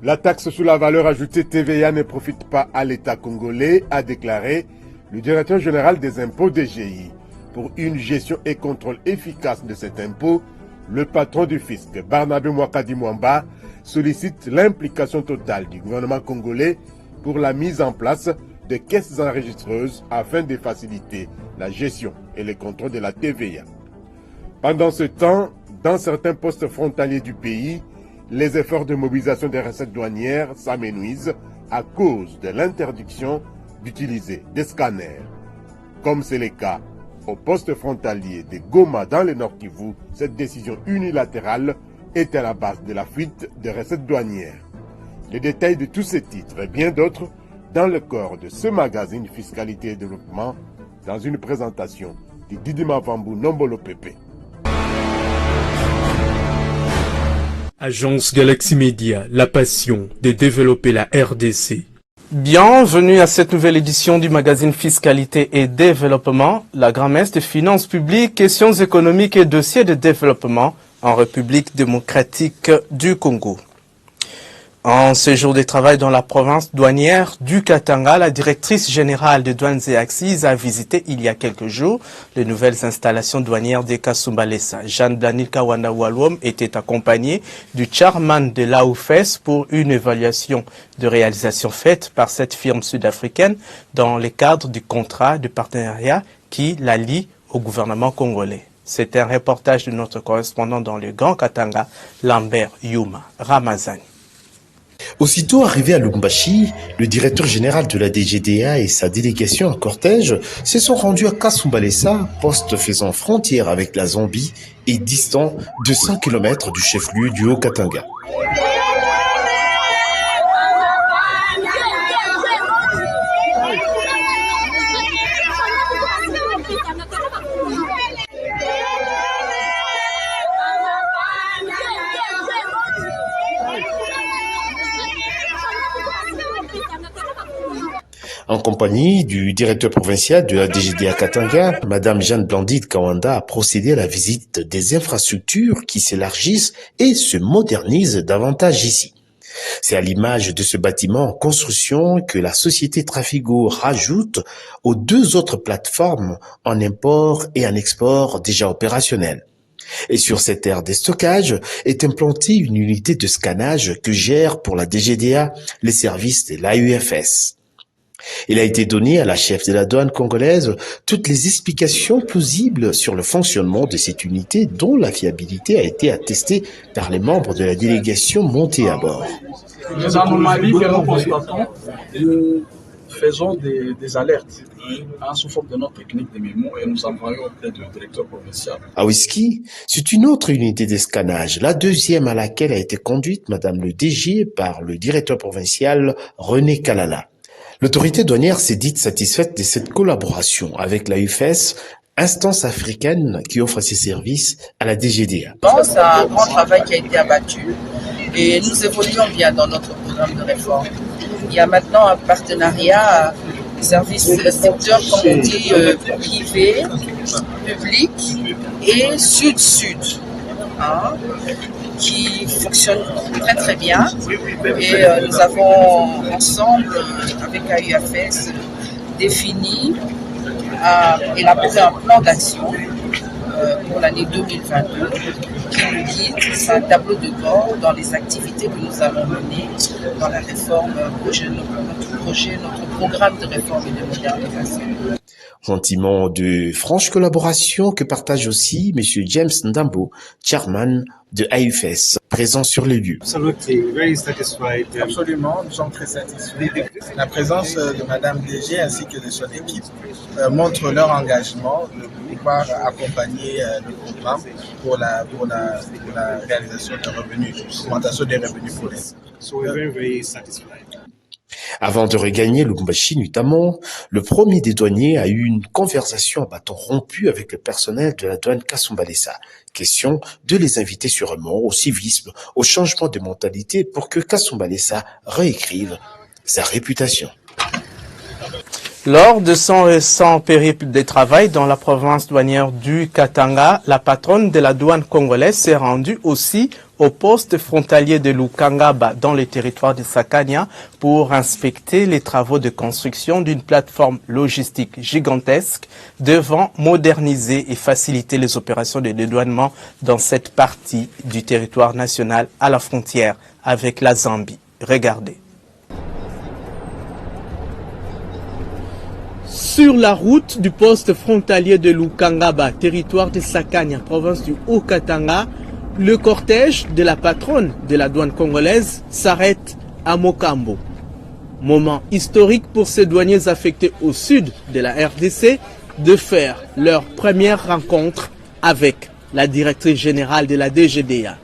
La taxe sur la valeur ajoutée TVA ne profite pas à l'État congolais, a déclaré le directeur général des impôts DGI. Pour une gestion et contrôle efficace de cet impôt, le patron du fisc, Barnabé Mwakadi Mwamba, sollicite l'implication totale du gouvernement congolais pour la mise en place de caisses enregistreuses afin de faciliter la gestion et le contrôle de la TVA. Pendant ce temps, dans certains postes frontaliers du pays, les efforts de mobilisation des recettes douanières s'amenuisent à cause de l'interdiction d'utiliser des scanners. Comme c'est le cas au poste frontalier de Goma dans le Nord Kivu, cette décision unilatérale est à la base de la fuite des recettes douanières. Les détails de tous ces titres et bien d'autres dans le corps de ce magazine Fiscalité et Développement dans une présentation de Didima Vambou Nombolo Pepe. Agence Galaxy Media, la passion de développer la RDC. Bienvenue à cette nouvelle édition du magazine Fiscalité et Développement, la grand-messe des finances publiques, questions économiques et dossiers de développement en République démocratique du Congo. En séjour de travail dans la province douanière du Katanga, la directrice générale de Douanes et Axes a visité il y a quelques jours les nouvelles installations douanières de Kasumbalesa. Jeanne Blanilka Wanda-Walwom était accompagnée du chairman de l'AOFES pour une évaluation de réalisation faite par cette firme sud-africaine dans le cadre du contrat de partenariat qui la lie au gouvernement congolais. C'est un reportage de notre correspondant dans le Grand Katanga, Lambert Yuma Ramazani. Aussitôt arrivé à Lubumbashi, le directeur général de la DGDA et sa délégation en cortège se sont rendus à Kasumbalesa, poste faisant frontière avec la Zambie et distant de 100 km du chef-lieu du Haut-Katanga. En compagnie du directeur provincial de la DGDA Katanga, Madame Jeanne Blandide Kawanda a procédé à la visite des infrastructures qui s'élargissent et se modernisent davantage ici. C'est à l'image de ce bâtiment en construction que la société Trafigo rajoute aux 2 autres plateformes en import et en export déjà opérationnelles. Et sur cette aire de stockage est implantée une unité de scannage que gère pour la DGDA les services de l'AUFS. Il a été donné à la chef de la douane congolaise toutes les explications plausibles sur le fonctionnement de cette unité dont la fiabilité a été attestée par les membres de la délégation montée à bord. Les anomalies que nous constatons, nous faisons des alertes sous forme de notes techniques de mémo et nous envoyons auprès du directeur provincial. À Whisky, c'est une autre unité de scannage, la deuxième à laquelle a été conduite Madame le DG par le directeur provincial René Kalala. L'autorité douanière s'est dite satisfaite de cette collaboration avec la UFS, instance africaine qui offre ses services à la DGDA. C'est un grand travail qui a été abattu et nous évoluons bien dans notre programme de réforme. Il y a maintenant un partenariat service secteur, comme on dit, privé, public et sud-sud. Qui fonctionne très très bien et nous avons ensemble avec AUFS défini élaboré un plan d'action pour l'année 2022 qui nous guide. C'est un tableau de bord dans les activités que nous allons mener dans la réforme notre programme de réforme et de modernisation. Sentiment de franche collaboration que partage aussi M. James Ndambo, chairman de AUFS, présent sur les lieux. Absolument, nous sommes très satisfaits. La présence de Madame DG ainsi que de son équipe montre leur engagement de pouvoir accompagner le programme pour la réalisation des revenus, l'augmentation des revenus pour les. So we're very, very satisfied. Avant de regagner Lubumbashi notamment, le premier des douaniers a eu une conversation à bâton rompu avec le personnel de la douane Kasumbalesa. Question de les inviter sûrement au civisme, au changement de mentalité pour que Kasumbalesa réécrive sa réputation. Lors de son récent périple de travail dans la province douanière du Katanga, la patronne de la douane congolaise s'est rendue aussi au poste frontalier de Lukangaba dans le territoire de Sakania pour inspecter les travaux de construction d'une plateforme logistique gigantesque devant moderniser et faciliter les opérations de dédouanement dans cette partie du territoire national à la frontière avec la Zambie. Regardez. Sur la route du poste frontalier de Lukangaba, territoire de Sakania, province du Haut-Katanga, le cortège de la patronne de la douane congolaise s'arrête à Mokambo. Moment historique pour ces douaniers affectés au sud de la RDC de faire leur première rencontre avec la directrice générale de la DGDA.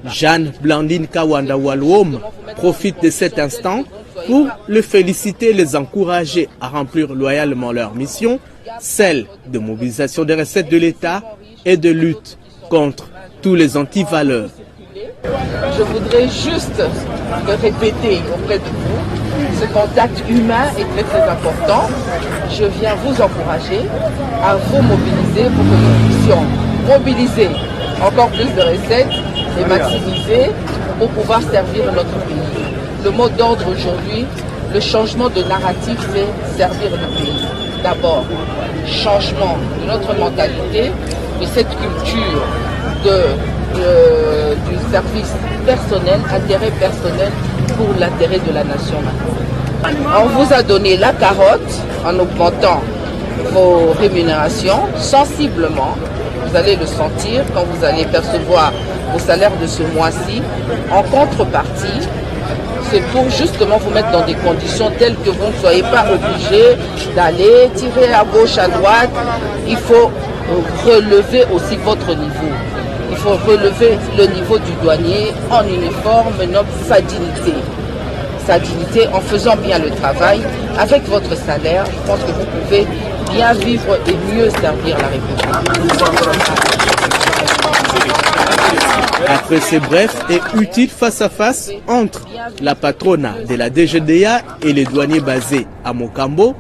Jeanne Blandine Kawanda Walwom profite de cet instant pour les féliciter et les encourager à remplir loyalement leur mission, celle de mobilisation des recettes de l'État et de lutte contre tous les antivaleurs. Je voudrais juste répéter auprès de vous, ce contact humain est très important. Je viens vous encourager à vous mobiliser pour que nous puissions mobiliser encore plus de recettes et maximiser pour pouvoir servir notre pays. Le mot d'ordre aujourd'hui, le changement de narratif, c'est servir le pays. D'abord, changement de notre mentalité, de cette culture du service personnel, intérêt personnel pour l'intérêt de la nation. On vous a donné la carotte en augmentant vos rémunérations sensiblement. Vous allez le sentir quand vous allez percevoir vos salaires de ce mois-ci. En contrepartie, c'est pour justement vous mettre dans des conditions telles que vous ne soyez pas obligés d'aller tirer à gauche, à droite. Il faut relever aussi votre niveau. Il faut relever le niveau du douanier en uniforme, sa dignité. Sa dignité en faisant bien le travail. Avec votre salaire, je pense que vous pouvez bien vivre et mieux servir la République. Après ces brefs et utiles face-à-face entre la patronne de la DGDA et les douaniers basés à Mokambo,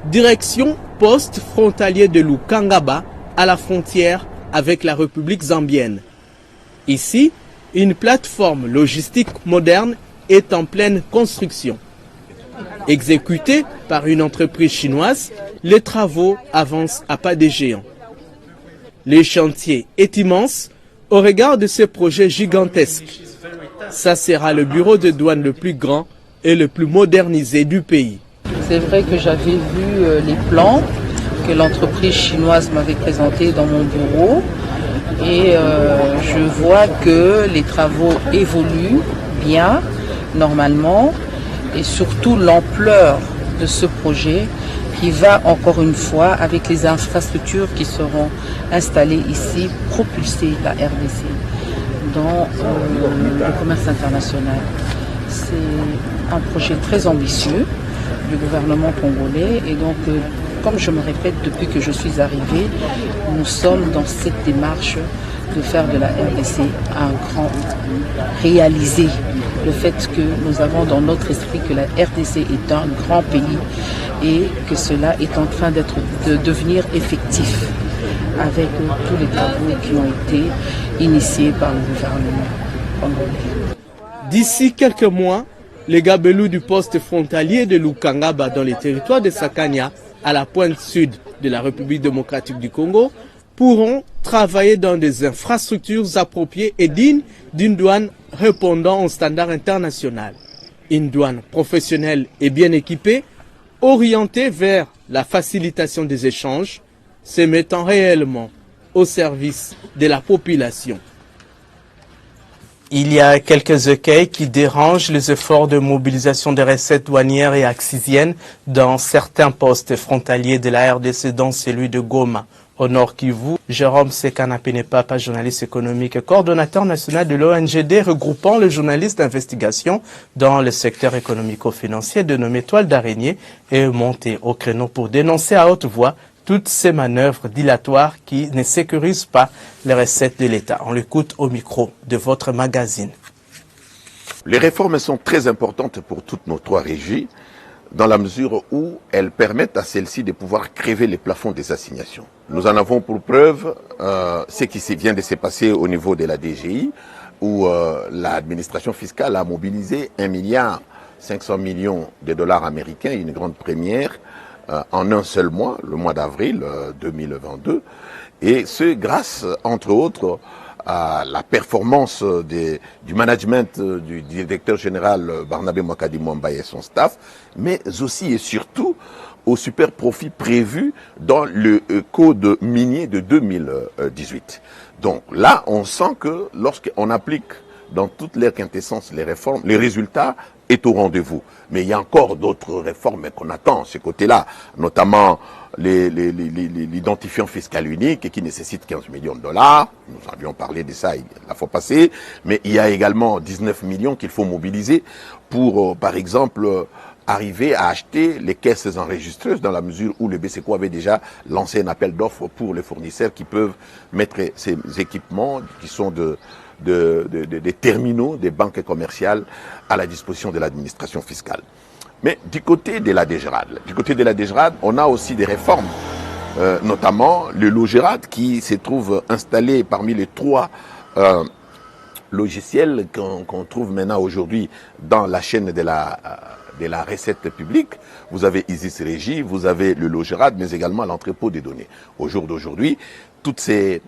direction poste frontalier de Lukangaba à la frontière avec la République zambienne. Ici, une plateforme logistique moderne est en pleine construction. Exécutée par une entreprise chinoise, les travaux avancent à pas de géant. Le chantier est immense au regard de ce projet gigantesque. Ça sera le bureau de douane le plus grand et le plus modernisé du pays. C'est vrai que j'avais vu les plans que l'entreprise chinoise m'avait présentés dans mon bureau et je vois que les travaux évoluent bien, normalement, et surtout l'ampleur de ce projet qui va encore une fois, avec les infrastructures qui seront installées ici, propulser la RDC dans le commerce international. C'est un projet très ambitieux du gouvernement congolais et donc, comme je me répète depuis que je suis arrivée, nous sommes dans cette démarche de faire de la RDC un grand, réaliser le fait que nous avons dans notre esprit que la RDC est un grand pays et que cela est en train de devenir effectif avec tous les travaux qui ont été initiés par le gouvernement congolais. D'ici quelques mois, les gabelous du poste frontalier de Lukangaba dans les territoires de Sakania, à la pointe sud de la République démocratique du Congo, pourront travailler dans des infrastructures appropriées et dignes d'une douane répondant aux standards internationaux. Une douane professionnelle et bien équipée, orientée vers la facilitation des échanges, se mettant réellement au service de la population. Il y a quelques écueils qui dérangent les efforts de mobilisation des recettes douanières et accisiennes dans certains postes frontaliers de la RDC, dont celui de Goma, au Nord Kivu. Jérôme Sekanapenepapa, journaliste économique et coordonnateur national de l'ONGD, regroupant les journalistes d'investigation dans le secteur économico-financier, dénommé Toile d'araignée, est monté au créneau pour dénoncer à haute voix toutes ces manœuvres dilatoires qui ne sécurisent pas les recettes de l'État. On l'écoute au micro de votre magazine. Les réformes sont très importantes pour toutes nos trois régies. dans la mesure où elles permettent à celles-ci de pouvoir créer les plafonds des assignations. Nous en avons pour preuve ce qui vient de se passer au niveau de la DGI, où l'administration fiscale a mobilisé 1,5 milliard de dollars américains, une grande première, en un seul mois, le mois d'avril 2022, et ce grâce, entre autres, à la performance du management du directeur général Barnabé Mwakadi Mwamba et son staff, mais aussi et surtout au super profit prévu dans le code minier de 2018. Donc là, on sent que lorsqu'on applique dans toute leur quintessence les réformes, les résultats est au rendez-vous. Mais il y a encore d'autres réformes qu'on attend, ce côté-là, notamment l'identifiant fiscal unique qui nécessite 15 millions de dollars. Nous avions parlé de ça la fois passée. Mais il y a également 19 millions qu'il faut mobiliser pour, par exemple, arriver à acheter les caisses enregistreuses dans la mesure où le BCECO avait déjà lancé un appel d'offres pour les fournisseurs qui peuvent mettre ces équipements qui sont des terminaux, des banques commerciales à la disposition de l'administration fiscale. Mais du côté de la DGRAD, on a aussi des réformes, notamment le LOGERAD qui se trouve installé parmi les 3 logiciels qu'on trouve maintenant aujourd'hui dans la chaîne de la recette publique. Vous avez Isis Régie, vous avez le LOGERAD, mais également l'entrepôt des données. Au jour d'aujourd'hui, toutes les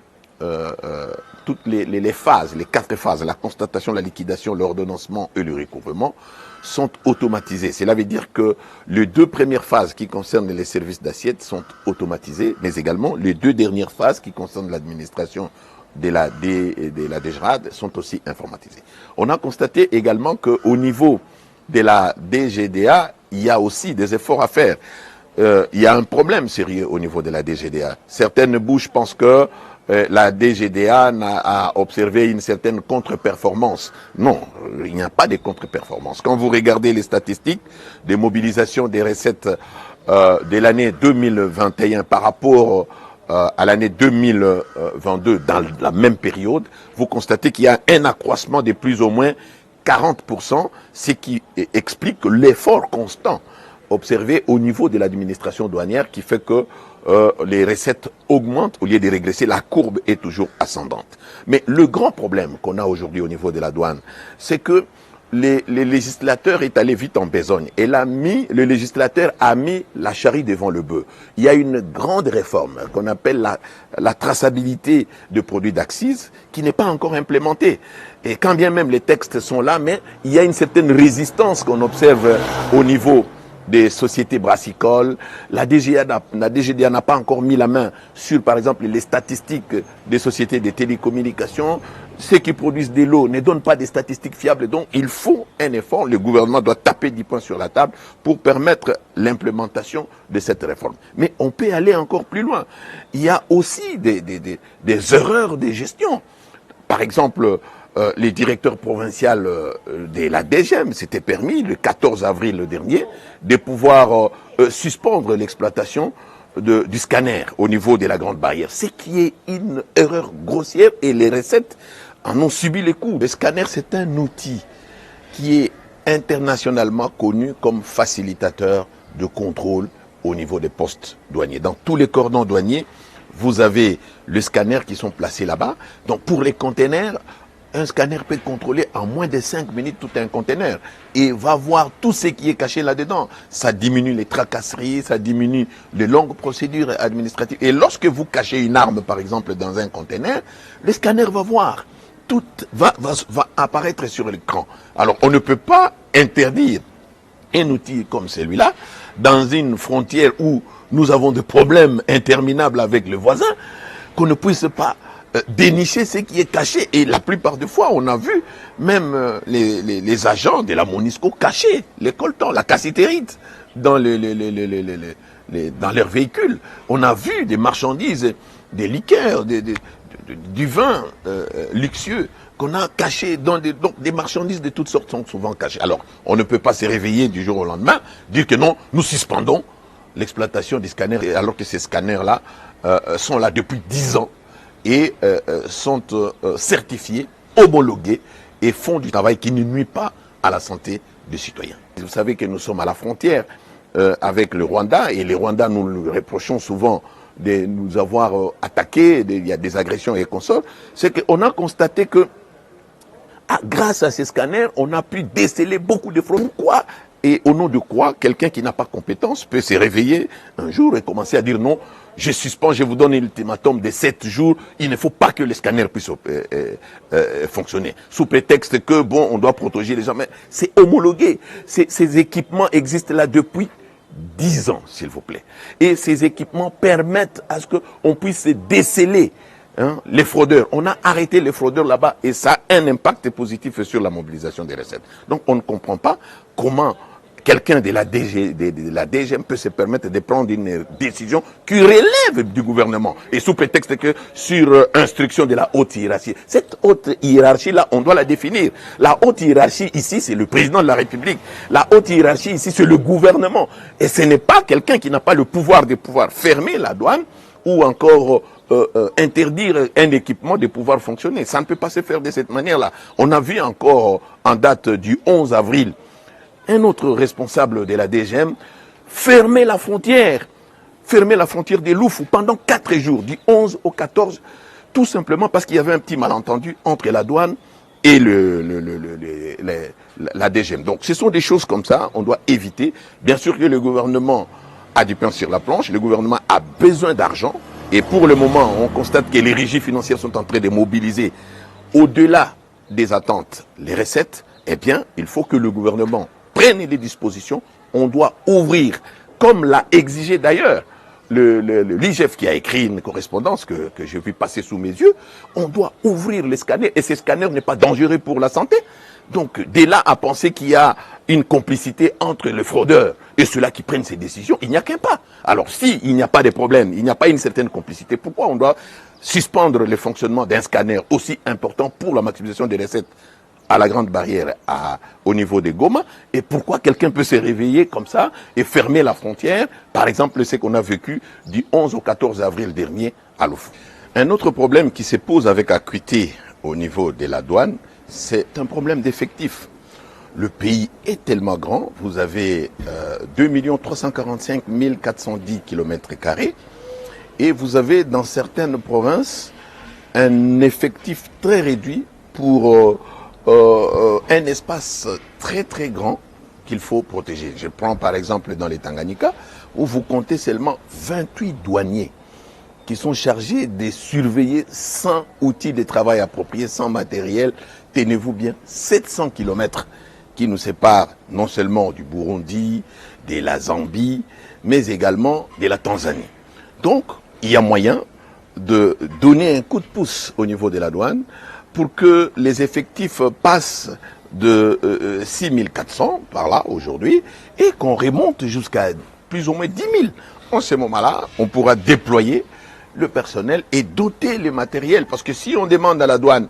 phases, les 4 phases, la constatation, la liquidation, l'ordonnancement et le recouvrement, sont automatisées. Cela veut dire que les 2 premières phases qui concernent les services d'assiette sont automatisées, mais également les 2 dernières phases qui concernent l'administration de la DGRAD sont aussi informatisées. On a constaté également qu'au niveau de la DGDA, il y a aussi des efforts à faire. Il y a un problème sérieux au niveau de la DGDA. Certaines bouches pensent que la DGDA a observé une certaine contre-performance. Non, il n'y a pas de contre-performance. Quand vous regardez les statistiques de mobilisation des recettes de l'année 2021 par rapport à l'année 2022 dans la même période, vous constatez qu'il y a un accroissement de plus ou moins 40%, ce qui explique l'effort constant observé au niveau de l'administration douanière qui fait que les recettes augmentent au lieu de régresser, la courbe est toujours ascendante. Mais le grand problème qu'on a aujourd'hui au niveau de la douane, c'est que les législateurs est allé vite en besogne. Et le législateur a mis la charrue devant le bœuf. Il y a une grande réforme qu'on appelle la traçabilité de produits d'accise qui n'est pas encore implémentée. Et quand bien même les textes sont là, mais il y a une certaine résistance qu'on observe au niveau des sociétés brassicoles. La DGDA n'a pas encore mis la main sur, par exemple, les statistiques des sociétés de télécommunications. Ceux qui produisent des lots ne donnent pas des statistiques fiables. Donc, il faut un effort. Le gouvernement doit taper 10 points sur la table pour permettre l'implémentation de cette réforme. Mais on peut aller encore plus loin. Il y a aussi des erreurs de gestion. Par exemple, les directeurs provinciaux de la DGM s'étaient permis, le 14 avril dernier, de pouvoir suspendre l'exploitation du scanner au niveau de la Grande Barrière. Ce qui est une erreur grossière et les recettes en ont subi les coups. Le scanner, c'est un outil qui est internationalement connu comme facilitateur de contrôle au niveau des postes douaniers. Dans tous les cordons douaniers, vous avez le scanner qui sont placés là-bas. Donc pour les containers, un scanner peut contrôler en moins de 5 minutes tout un conteneur et va voir tout ce qui est caché là-dedans. Ça diminue les tracasseries, ça diminue les longues procédures administratives. Et lorsque vous cachez une arme, par exemple, dans un conteneur, le scanner va voir. Tout va apparaître sur l'écran. Alors, on ne peut pas interdire un outil comme celui-là dans une frontière où nous avons des problèmes interminables avec le voisin, qu'on ne puisse pas dénicher ce qui est caché. Et la plupart des fois, on a vu même les agents de la Monisco cacher les coltans, la cassitérite dans leurs véhicules. On a vu des marchandises, des liqueurs, du vin luxueux qu'on a caché donc des marchandises de toutes sortes sont souvent cachées. Alors, on ne peut pas se réveiller du jour au lendemain, dire que non, nous suspendons l'exploitation des scanners, alors que ces scanners-là sont là depuis 10 ans et sont certifiés, homologués et font du travail qui ne nuit pas à la santé des citoyens. Vous savez que nous sommes à la frontière avec le Rwanda, et les Rwandais nous le reprochons souvent de nous avoir attaqués, il y a des agressions et consorts, c'est qu'on a constaté que grâce à ces scanners, on a pu déceler beaucoup de fraudes. Pourquoi? Et au nom de quoi quelqu'un qui n'a pas compétence peut se réveiller un jour et commencer à dire non, je suspends, je vous donne un ultimatum de 7 jours, il ne faut pas que les scanners puissent fonctionner. Sous prétexte que, bon, on doit protéger les gens. Mais c'est homologué. Ces équipements existent là depuis 10 ans, s'il vous plaît. Et ces équipements permettent à ce qu'on puisse déceler les fraudeurs. On a arrêté les fraudeurs là-bas et ça a un impact positif sur la mobilisation des recettes. Donc on ne comprend pas comment quelqu'un de la DGM peut se permettre de prendre une décision qui relève du gouvernement et sous prétexte que sur instruction de la haute hiérarchie. Cette haute hiérarchie-là, on doit la définir. La haute hiérarchie ici, c'est le président de la République. La haute hiérarchie ici, c'est le gouvernement. Et ce n'est pas quelqu'un qui n'a pas le pouvoir de pouvoir fermer la douane ou encore interdire un équipement de pouvoir fonctionner. Ça ne peut pas se faire de cette manière-là. On a vu encore en date du 11 avril un autre responsable de la DGM fermer la frontière des Loufou pendant 4 jours, du 11 au 14, tout simplement parce qu'il y avait un petit malentendu entre la douane et la DGM. Donc ce sont des choses comme ça, on doit éviter. Bien sûr que le gouvernement a du pain sur la planche, le gouvernement a besoin d'argent, et pour le moment, on constate que les régies financières sont en train de mobiliser au-delà des attentes les recettes. Eh bien, il faut que le gouvernement prenne les dispositions. On doit ouvrir, comme l'a exigé d'ailleurs l'IGF qui a écrit une correspondance que j'ai vu passer sous mes yeux. On doit ouvrir les scanners, et ces scanners n'est pas dangereux pour la santé. Donc, dès là à penser qu'il y a une complicité entre les fraudeurs et ceux-là qui prennent ces décisions, il n'y a qu'un pas. Alors, il n'y a pas de problème, il n'y a pas une certaine complicité, pourquoi on doit suspendre le fonctionnement d'un scanner aussi important pour la maximisation des recettes à la Grande Barrière au niveau de Goma? Et pourquoi quelqu'un peut se réveiller comme ça et fermer la frontière? Par exemple, ce qu'on a vécu du 11 au 14 avril dernier à Loufou. Un autre problème qui se pose avec acuité au niveau de la douane, c'est un problème d'effectifs. Le pays est tellement grand, vous avez 2 345 410 km² et vous avez dans certaines provinces un effectif très réduit pour un espace très très grand qu'il faut protéger. Je prends par exemple dans les Tanganyika où vous comptez seulement 28 douaniers qui sont chargés de surveiller 100 outils de travail appropriés, 100 matériel. Tenez-vous bien, 700 km qui nous séparent non seulement du Burundi, de la Zambie, mais également de la Tanzanie. Donc, il y a moyen de donner un coup de pouce au niveau de la douane pour que les effectifs passent de 6400 par là aujourd'hui et qu'on remonte jusqu'à plus ou moins 10 000. En ce moment-là, on pourra déployer le personnel et doter le matériel. Parce que si on demande à la douane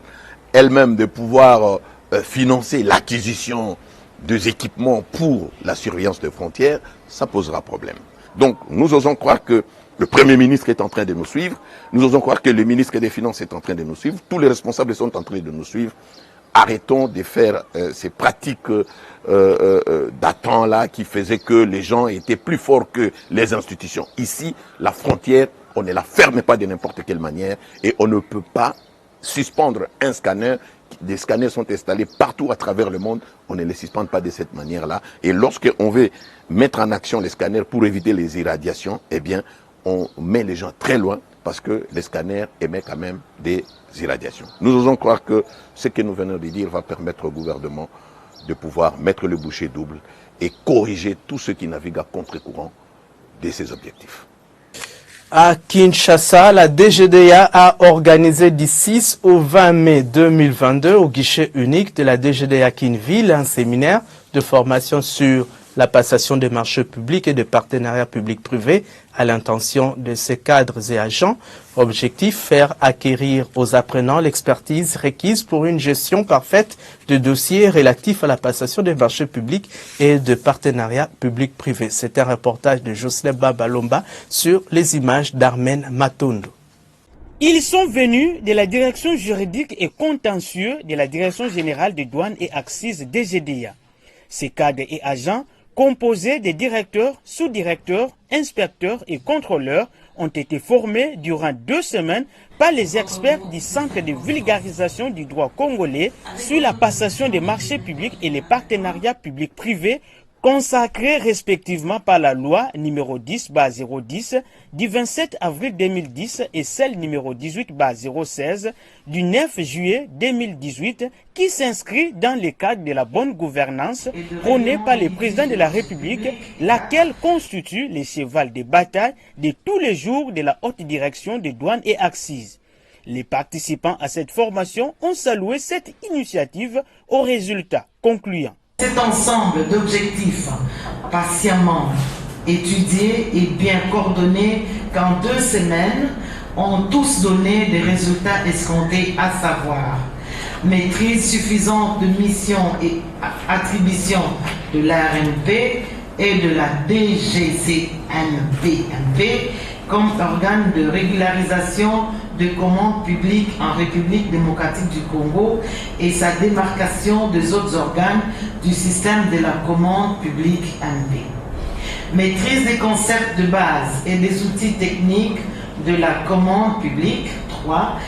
elle-même de pouvoir financer l'acquisition des équipements pour la surveillance des frontières, ça posera problème. Donc nous osons croire que le Premier ministre est en train de nous suivre, nous osons croire que le ministre des Finances est en train de nous suivre, tous les responsables sont en train de nous suivre. Arrêtons de faire ces pratiques datant-là qui faisaient que les gens étaient plus forts que les institutions. Ici, la frontière, on ne la ferme pas de n'importe quelle manière et on ne peut pas suspendre un scanner. Des scanners sont installés partout à travers le monde, on ne les suspend pas de cette manière-là. Et lorsqu'on veut mettre en action les scanners pour éviter les irradiations, eh bien, on met les gens très loin parce que les scanners émettent quand même des irradiations. Nous osons croire que ce que nous venons de dire va permettre au gouvernement de pouvoir mettre le bouchée double et corriger tout ce qui navigue à contre-courant de ses objectifs. À Kinshasa, la DGDA a organisé du 6 au 20 mai 2022 au guichet unique de la DGDA Kinville un séminaire de formation sur la passation des marchés publics et des partenariats publics-privés à l'intention de ces cadres et agents. Objectif, faire acquérir aux apprenants l'expertise requise pour une gestion parfaite de dossiers relatifs à la passation des marchés publics et de partenariats publics-privés. C'est un reportage de Jocelyn Babalomba sur les images d'Armen Matondo. Ils sont venus de la direction juridique et contentieux de la Direction générale des douanes et axes DGDA. Ces cadres et agents composée des directeurs, sous-directeurs, inspecteurs et contrôleurs, ont été formés durant 2 semaines par les experts du Centre de vulgarisation du droit congolais sur la passation des marchés publics et les partenariats publics-privés consacrés respectivement par la loi numéro 10/010 du 27 avril 2010 et celle numéro 18/016 du 9 juillet 2018 qui s'inscrit dans le cadre de la bonne gouvernance prônée par le président de la République, laquelle constitue le cheval de bataille de tous les jours de la haute direction des douanes et accises. Les participants à cette formation ont salué cette initiative aux résultats concluants. Cet ensemble d'objectifs patiemment étudiés et bien coordonnés qu'en 2 semaines ont tous donné des résultats escomptés, à savoir maîtrise suffisante de missions et attributions de l'ARMP et de la DGCNP comme organe de régularisation de commandes publiques en République démocratique du Congo et sa démarcation des autres organes du système de la commande publique NP. Maîtrise des concepts de base et des outils techniques de la commande publique. 3.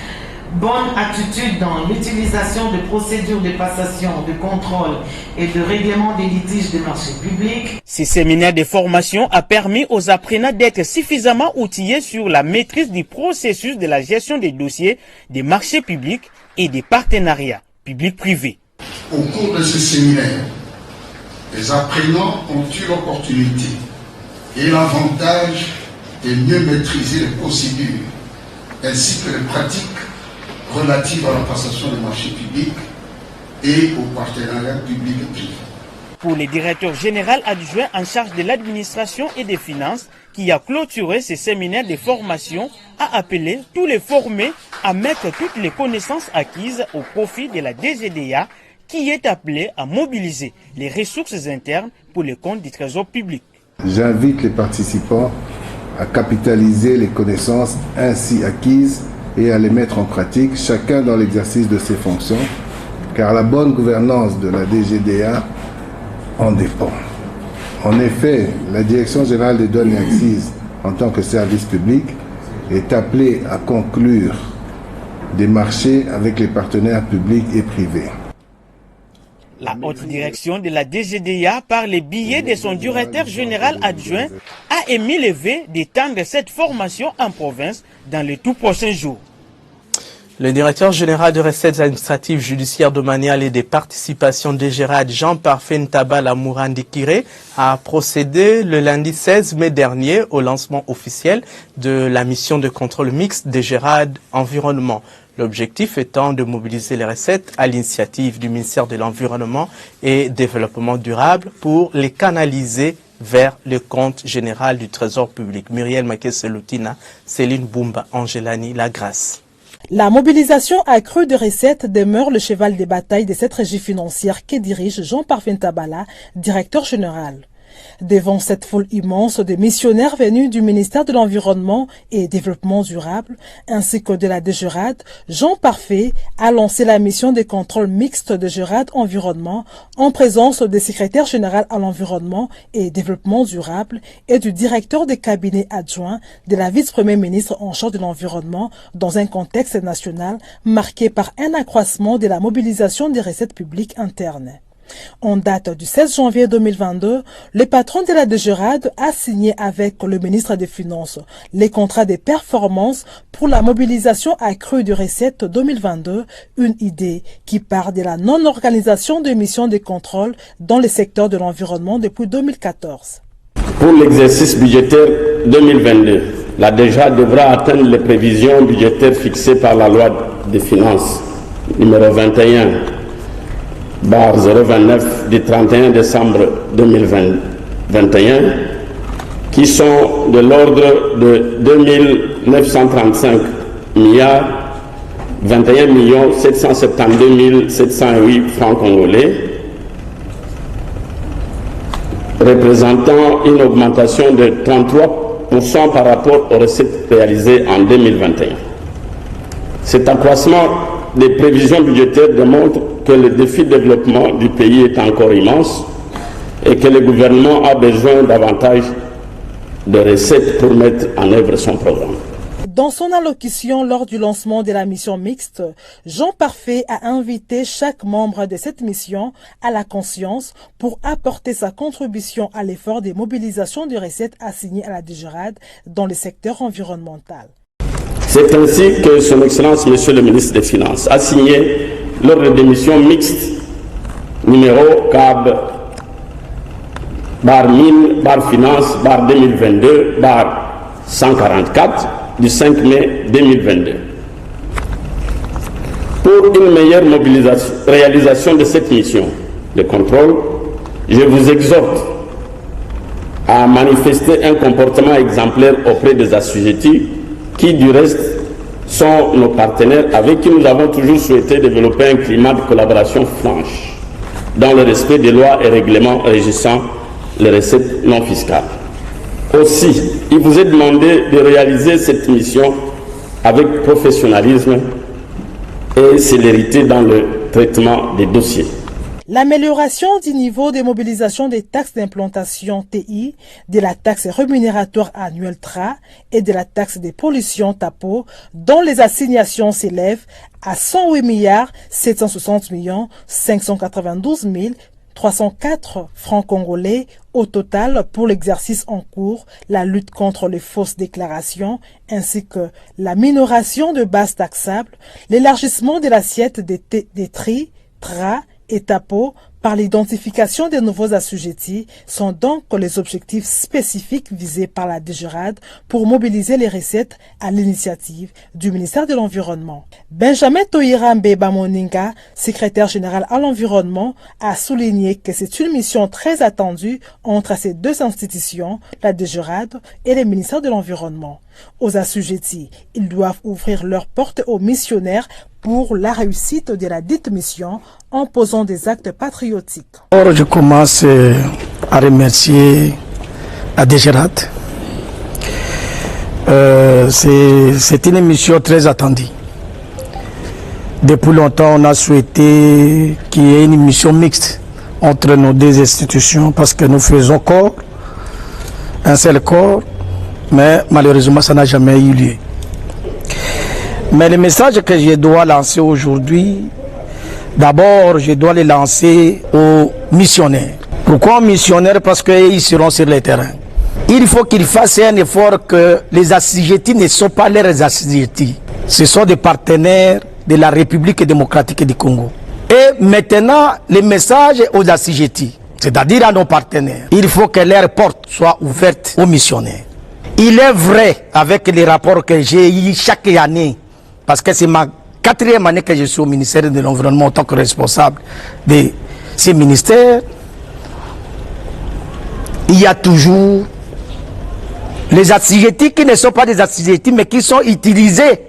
Bonne attitude dans l'utilisation de procédures de passation, de contrôle et de règlement des litiges des marchés publics. Ce séminaire de formation a permis aux apprenants d'être suffisamment outillés sur la maîtrise du processus de la gestion des dossiers des marchés publics et des partenariats publics-privés. Au cours de ce séminaire, les apprenants ont eu l'opportunité et l'avantage de mieux maîtriser les procédures ainsi que les pratiques relatives à la passation des marchés publics et aux partenariats publics et privés. Pour le directeur général adjoint en charge de l'administration et des finances, qui a clôturé ce séminaire de formation, a appelé tous les formés à mettre toutes les connaissances acquises au profit de la DGDA, qui est appelée à mobiliser les ressources internes pour le compte du trésor public. J'invite les participants à capitaliser les connaissances ainsi acquises et à les mettre en pratique, chacun dans l'exercice de ses fonctions, car la bonne gouvernance de la DGDA en dépend. En effet, la Direction générale des douanes et accises, en tant que service public, est appelée à conclure des marchés avec les partenaires publics et privés. La haute direction de la DGDA, par les billets de son directeur général adjoint, a émis le vœu d'étendre cette formation en province dans les tout prochains jours. Le directeur général de recettes administratives judiciaires domaniales et des participations DGRAD, Jean-Parfait Ntabala Mourandikiré, a procédé le lundi 16 mai dernier au lancement officiel de la mission de contrôle mixte DGRAD Environnement. L'objectif étant de mobiliser les recettes à l'initiative du ministère de l'Environnement et Développement durable pour les canaliser vers le compte général du Trésor public. Muriel Makeseloutina, Céline Boumba, Angelani Lagrasse. La mobilisation accrue de recettes demeure le cheval de bataille de cette régie financière que dirige Jean-Parfait Ntabala, directeur général. Devant cette foule immense de missionnaires venus du ministère de l'Environnement et Développement durable, ainsi que de la DGRAD, Jean-Parfait a lancé la mission de contrôle mixte de DGRAD Environnement en présence du secrétaire général à l'Environnement et Développement durable et du directeur des cabinets adjoints de la vice-première ministre en charge de l'Environnement dans un contexte national marqué par un accroissement de la mobilisation des recettes publiques internes. En date du 16 janvier 2022, le patron de la DGRAD a signé avec le ministre des Finances les contrats de performance pour la mobilisation accrue de recettes 2022, une idée qui part de la non-organisation de missions de contrôle dans le secteur de l'environnement depuis 2014. Pour l'exercice budgétaire 2022, la DGRAD devra atteindre les prévisions budgétaires fixées par la loi des finances numéro 21/029 du 31 décembre 2021, qui sont de l'ordre de 2 935 milliards 21 772 708 francs congolais, représentant une augmentation de 33% par rapport aux recettes réalisées en 2021. Cet accroissement des prévisions budgétaires démontre que le défi de développement du pays est encore immense et que le gouvernement a besoin davantage de recettes pour mettre en œuvre son programme. Dans son allocution lors du lancement de la mission mixte, Jean Parfait a invité chaque membre de cette mission à la conscience pour apporter sa contribution à l'effort de mobilisation de recettes assignées à la DGRAD dans le secteur environnemental. C'est ainsi que Son Excellence Monsieur le Ministre des Finances a signé l'ordre de mission mixte numéro CAB bar 1000 bar finance bar 2022 bar 144 du 5 mai 2022. Pour une meilleure réalisation de cette mission de contrôle, je vous exhorte à manifester un comportement exemplaire auprès des assujettis qui, du reste, sont nos partenaires avec qui nous avons toujours souhaité développer un climat de collaboration franche dans le respect des lois et règlements régissant les recettes non fiscales. Aussi, il vous est demandé de réaliser cette mission avec professionnalisme et célérité dans le traitement des dossiers. L'amélioration du niveau de mobilisation des taxes d'implantation TI, de la taxe rémunératoire annuelle TRA et de la taxe des pollutions TAPO, dont les assignations s'élèvent à 108 milliards 760 millions 592 304 francs congolais au total pour l'exercice en cours, la lutte contre les fausses déclarations, ainsi que la minoration de bases taxables, l'élargissement de l'assiette des TRI, TRA et TAPO par l'identification des nouveaux assujettis sont donc les objectifs spécifiques visés par la DGRAD pour mobiliser les recettes à l'initiative du ministère de l'Environnement. Benjamin Toyirambe Bamoninga, secrétaire général à l'Environnement, a souligné que c'est une mission très attendue entre ces deux institutions, la DGRAD et le ministère de l'Environnement. Aux assujettis, ils doivent ouvrir leurs portes aux missionnaires pour la réussite de la dite mission en posant des actes patriotiques. Alors, je commence à remercier la DGRAD. C'est une mission très attendue. Depuis longtemps, on a souhaité qu'il y ait une mission mixte entre nos deux institutions parce que nous faisons corps, un seul corps, mais malheureusement, ça n'a jamais eu lieu. Mais le message que je dois lancer aujourd'hui, d'abord, je dois le lancer aux missionnaires. Pourquoi aux missionnaires? Parce qu'ils seront sur le terrain. Il faut qu'ils fassent un effort que les assujettis ne sont pas leurs assujettis. Ce sont des partenaires de la République démocratique du Congo. Et maintenant, le message aux assujettis, c'est-à-dire à nos partenaires, il faut que leurs portes soient ouvertes aux missionnaires. Il est vrai, avec les rapports que j'ai eu chaque année, parce que c'est ma 4e année que je suis au ministère de l'Environnement en tant que responsable de ces ministères, il y a toujours les assujettis qui ne sont pas des assujettis, mais qui sont utilisés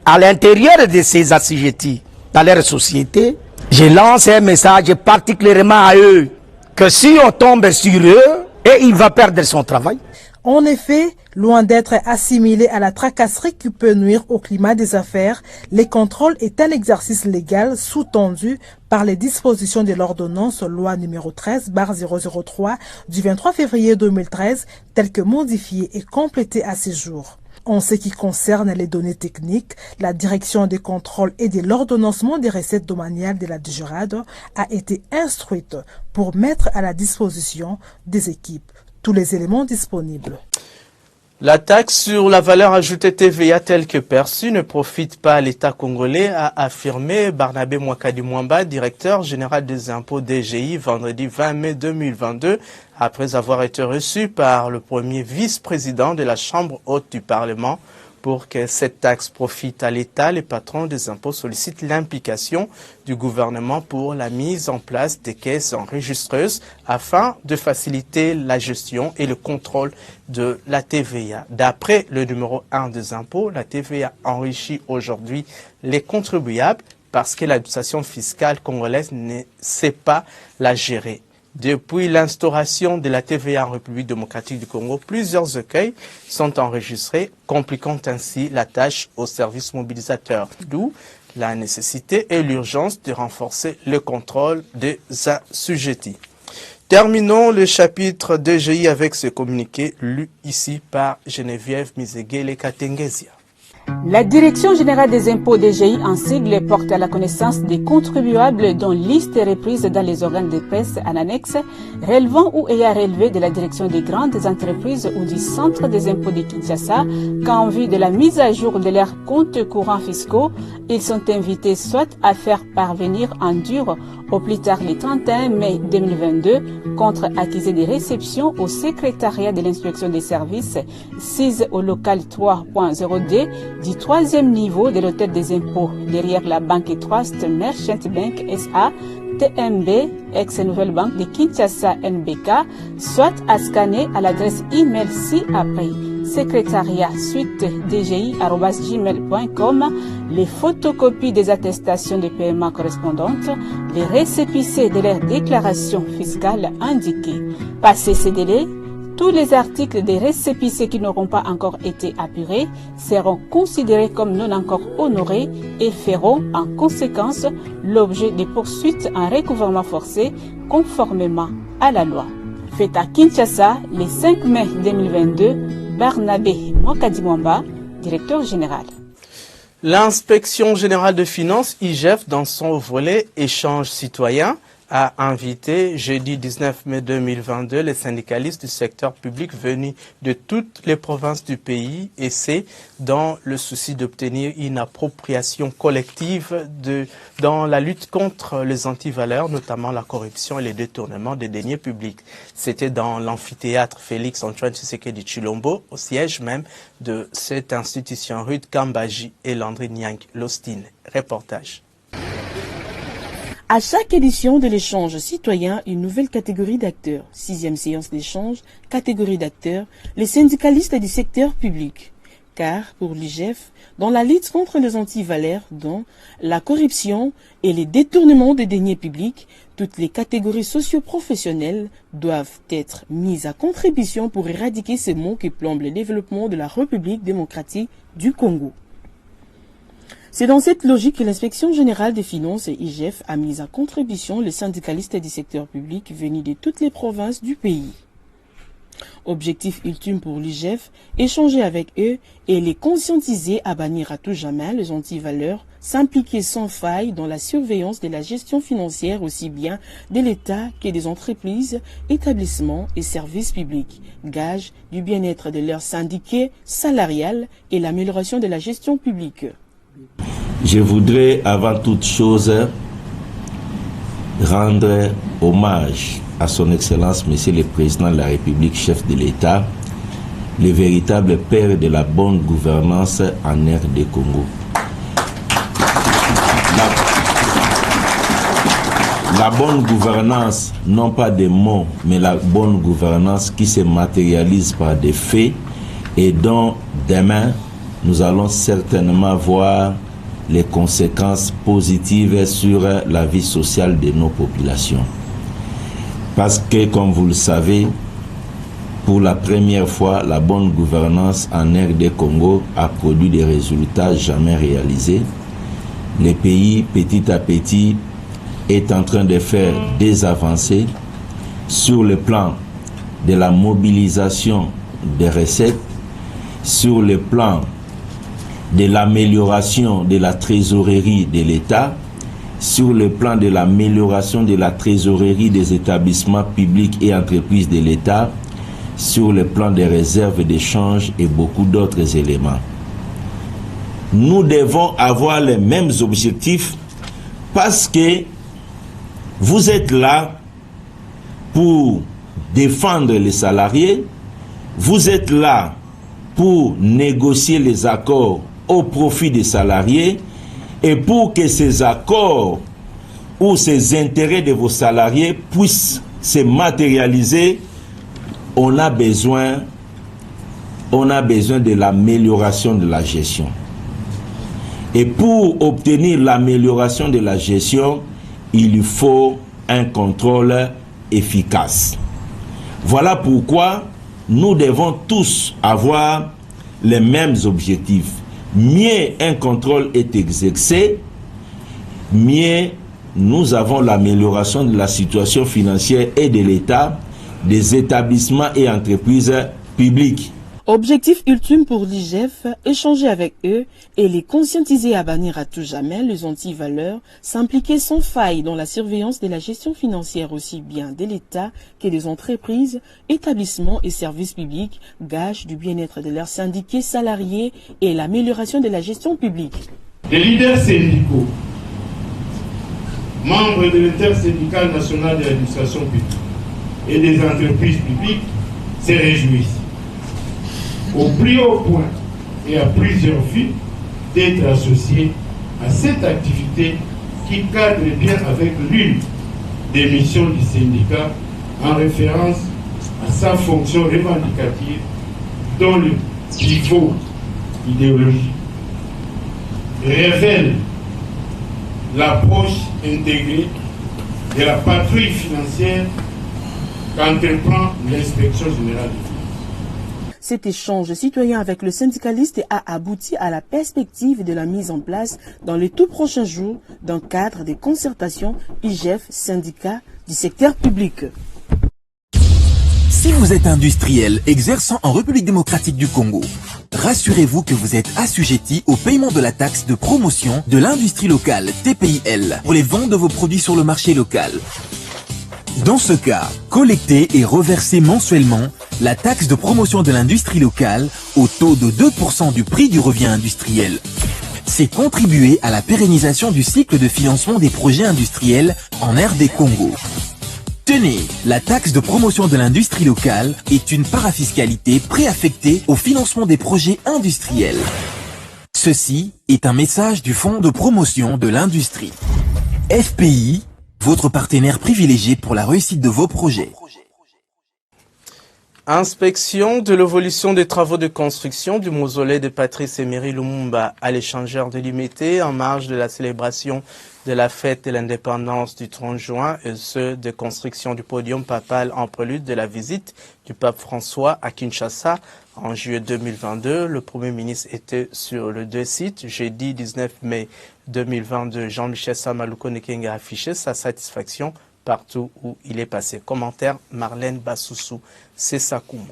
à l'intérieur de ces assujettis dans leur société. Je lance un message particulièrement à eux, que si on tombe sur eux, et il va perdre son travail. En effet, loin d'être assimilé à la tracasserie qui peut nuire au climat des affaires, les contrôles est un exercice légal sous-tendu par les dispositions de l'ordonnance loi numéro 13/003 du 23 février 2013, telle que modifiée et complétée à ce jour. En ce qui concerne les données techniques, la direction des contrôles et de l'ordonnancement des recettes domaniales de la DGRAD a été instruite pour mettre à la disposition des équipes tous les éléments disponibles. La taxe sur la valeur ajoutée TVA telle que perçue ne profite pas à l'État congolais, a affirmé Barnabé Mwakadi Mwamba, directeur général des impôts DGI, vendredi 20 mai 2022, après avoir été reçu par le premier vice-président de la Chambre haute du Parlement. Pour que cette taxe profite à l'État, les patrons des impôts sollicitent l'implication du gouvernement pour la mise en place des caisses enregistreuses afin de faciliter la gestion et le contrôle de la TVA. D'après le numéro 1 des impôts, la TVA enrichit aujourd'hui les contribuables parce que l'administration fiscale congolaise ne sait pas la gérer. Depuis l'instauration de la TVA en République démocratique du Congo, plusieurs écueils sont enregistrés, compliquant ainsi la tâche aux services mobilisateurs. D'où la nécessité et l'urgence de renforcer le contrôle des assujettis. Terminons le chapitre DGI avec ce communiqué lu ici par Geneviève Mizegele-Katengesia. La Direction générale des impôts DGI en sigle porte à la connaissance des contribuables dont liste est reprise dans les organes de presse en annexe relevant ou ayant relevé de la direction des grandes entreprises ou du centre des impôts de Kinshasa qu'en vue de la mise à jour de leurs comptes courants fiscaux, ils sont invités soit à faire parvenir en dur au plus tard le 31 mai 2022 contre accusé de réception au secrétariat de l'inspection des services 6 au local 3.0D du 3e niveau de l'hôtel des impôts derrière la banque Trust Merchant Bank SA TMB, ex-Nouvelle Banque de Kinshasa NBK, soit à scanner à l'adresse email ci-après secrétariat suite dgi@gmail.com les photocopies des attestations de paiement correspondantes, les récépissés de leurs déclarations fiscales indiquées. Passé ces délais, tous les articles des récépissés qui n'auront pas encore été apurés seront considérés comme non encore honorés et feront en conséquence l'objet de poursuites en recouvrement forcé conformément à la loi. Fait à Kinshasa le 5 mai 2022, Barnabé Mokadimwamba, directeur général. L'inspection générale de finances, IGF, dans son volet échange citoyen, a invité jeudi 19 mai 2022 les syndicalistes du secteur public venus de toutes les provinces du pays, et c'est dans le souci d'obtenir une appropriation collective dans la lutte contre les antivaleurs, notamment la corruption et les détournements des deniers publics. C'était dans l'amphithéâtre Félix-Antoine Tshisekedi Chilombo, au siège même de cette institution Ruth Kambaji et Landry Nyang Lostine. Reportage. À chaque édition de l'échange citoyen, une nouvelle catégorie d'acteurs. 6e séance d'échange, catégorie d'acteurs, les syndicalistes du secteur public. Car, pour l'IGF, dans la lutte contre les antivaleurs, dont la corruption et les détournements des deniers publics, toutes les catégories socio-professionnelles doivent être mises à contribution pour éradiquer ces maux qui plombent le développement de la République démocratique du Congo. C'est dans cette logique que l'Inspection générale des finances et IGF a mis à contribution les syndicalistes du secteur public venus de toutes les provinces du pays. Objectif ultime pour l'IGF, échanger avec eux et les conscientiser à bannir à tout jamais les antivaleurs, s'impliquer sans faille dans la surveillance de la gestion financière aussi bien de l'État que des entreprises, établissements et services publics, gage du bien-être de leurs syndiqués salariales et l'amélioration de la gestion publique. Je voudrais avant toute chose rendre hommage à son Excellence Monsieur le Président de la République, chef de l'État, le véritable père de la bonne gouvernance en RD Congo. La bonne gouvernance, non pas des mots, mais la bonne gouvernance qui se matérialise par des faits et dont demain nous allons certainement voir les conséquences positives sur la vie sociale de nos populations. Parce que, comme vous le savez, pour la première fois, la bonne gouvernance en RD Congo a produit des résultats jamais réalisés. Le pays, petit à petit, est en train de faire des avancées sur le plan de la mobilisation des recettes, sur le plan de l'amélioration de la trésorerie de l'État, sur le plan de l'amélioration de la trésorerie des établissements publics et entreprises de l'État, sur le plan des réserves d'échange et beaucoup d'autres éléments. Nous devons avoir les mêmes objectifs parce que vous êtes là pour défendre les salariés, vous êtes là pour négocier les accords au profit des salariés, et pour que ces accords ou ces intérêts de vos salariés puissent se matérialiser, on a besoin de l'amélioration de la gestion. Et pour obtenir l'amélioration de la gestion, il faut un contrôle efficace. Voilà pourquoi nous devons tous avoir les mêmes objectifs. Mieux un contrôle est exercé, mieux nous avons l'amélioration de la situation financière et de l'État, des établissements et entreprises publiques. Objectif ultime pour l'IGF, échanger avec eux et les conscientiser à bannir à tout jamais les anti-valeurs, s'impliquer sans faille dans la surveillance de la gestion financière aussi bien de l'État que des entreprises, établissements et services publics, gage du bien-être de leurs syndiqués salariés et l'amélioration de la gestion publique. Les leaders syndicaux, membres de l'intersyndicale nationale de l'administration publique et des entreprises publiques se réjouissent au plus haut point et à plusieurs vues d'être associés à cette activité qui cadre bien avec l'une des missions du syndicat en référence à sa fonction revendicative dont le pivot idéologique révèle l'approche intégrée de la patrouille financière qu'entreprend l'inspection générale des finances. Cet échange citoyen avec le syndicaliste a abouti à la perspective de la mise en place dans les tout prochains jours d'un cadre de concertation IGF syndicat du secteur public. Si vous êtes industriel exerçant en République démocratique du Congo, rassurez-vous que vous êtes assujetti au paiement de la taxe de promotion de l'industrie locale TPIL pour les ventes de vos produits sur le marché local. Dans ce cas, collectez et reversez mensuellement la taxe de promotion de l'industrie locale au taux de 2% du prix du revient industriel. C'est contribuer à la pérennisation du cycle de financement des projets industriels en RD Congo. Tenez, la taxe de promotion de l'industrie locale est une parafiscalité préaffectée au financement des projets industriels. Ceci est un message du Fonds de promotion de l'industrie. FPI, votre partenaire privilégié pour la réussite de vos projets. Inspection de l'évolution des travaux de construction du mausolée de Patrice Emery Lumumba à l'échangeur de l'Imité en marge de la célébration de la fête de l'indépendance du 30 juin et ce de construction du podium papal en prélude de la visite du pape François à Kinshasa en juillet 2022. Le Premier ministre était sur le deux sites. Jeudi 19 mai 2022, Jean-Michel Samaluko Nekenga a affiché sa satisfaction partout où il est passé. Commentaire Marlène Bassoussou, c'est Sakoum.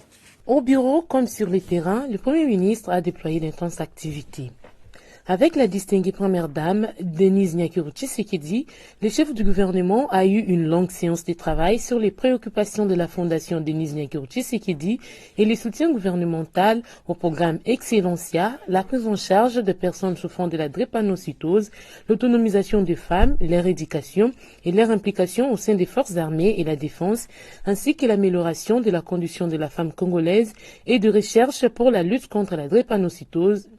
Au bureau comme sur le terrain, le Premier ministre a déployé d'intenses activités. Avec la distinguée première dame, Denise Nyakiro Tshisekedi, le chef du gouvernement a eu une longue séance de travail sur les préoccupations de la fondation Denise Nyakiro Tshisekedi et les soutiens gouvernemental au programme Excellencia, la prise en charge de personnes souffrant de la drépanocytose, l'autonomisation des femmes, leur éducation et leur implication au sein des forces armées et la défense, ainsi que l'amélioration de la condition de la femme congolaise et de recherche pour la lutte contre la drépanocytose,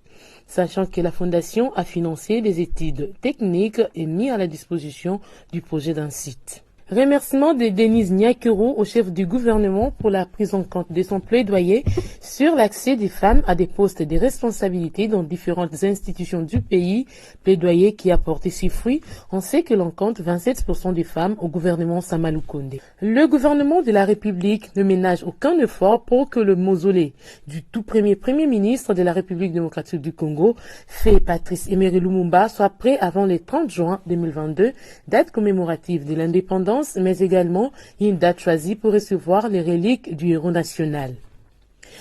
sachant que la Fondation a financé des études techniques et mis à la disposition du projet d'un site. Remerciement de Denise Nyakiro au chef du gouvernement pour la prise en compte de son plaidoyer sur l'accès des femmes à des postes de responsabilité dans différentes institutions du pays, plaidoyer qui a porté ses fruits. On sait que l'on compte 27% des femmes au gouvernement Samalukonde. Le gouvernement de la République ne ménage aucun effort pour que le mausolée du tout premier ministre de la République démocratique du Congo, fait Patrice Emery Lumumba, soit prêt avant le 30 juin 2022, date commémorative de l'indépendance, mais également une date choisie pour recevoir les reliques du héros national.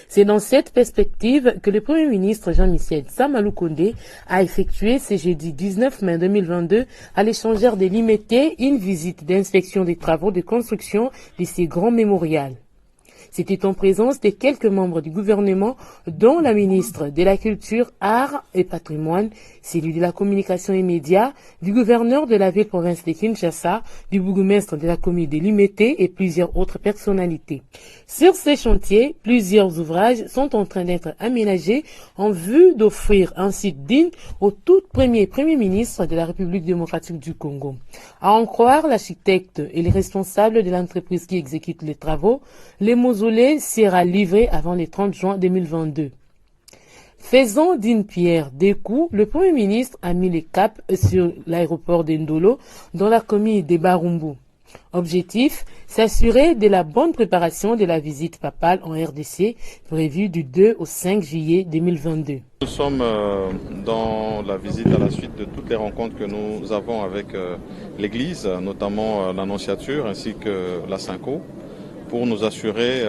C'est dans cette perspective que le Premier ministre Jean-Michel Samalukonde a effectué ce jeudi 19 mai 2022 à l'échangeur de l'Imité une visite d'inspection des travaux de construction de ces grands mémorials. C'était en présence de quelques membres du gouvernement, dont la ministre de la Culture, Arts et Patrimoine, celui de la Communication et Médias, du gouverneur de la ville-province de Kinshasa, du bourgmestre de la commune de Limete et plusieurs autres personnalités. Sur ces chantiers, plusieurs ouvrages sont en train d'être aménagés en vue d'offrir un site digne au tout premier ministre de la République démocratique du Congo. À en croire l'architecte et les responsables de l'entreprise qui exécute les travaux, les mausolées sera livré avant le 30 juin 2022. Faisant d'une pierre deux coups, le Premier ministre a mis le cap sur l'aéroport d'Endolo dans la commune de Barumbu. Objectif, s'assurer de la bonne préparation de la visite papale en RDC prévue du 2 au 5 juillet 2022. Nous sommes dans la visite à la suite de toutes les rencontres que nous avons avec l'Église, notamment l'Annonciature ainsi que la Synco, pour nous assurer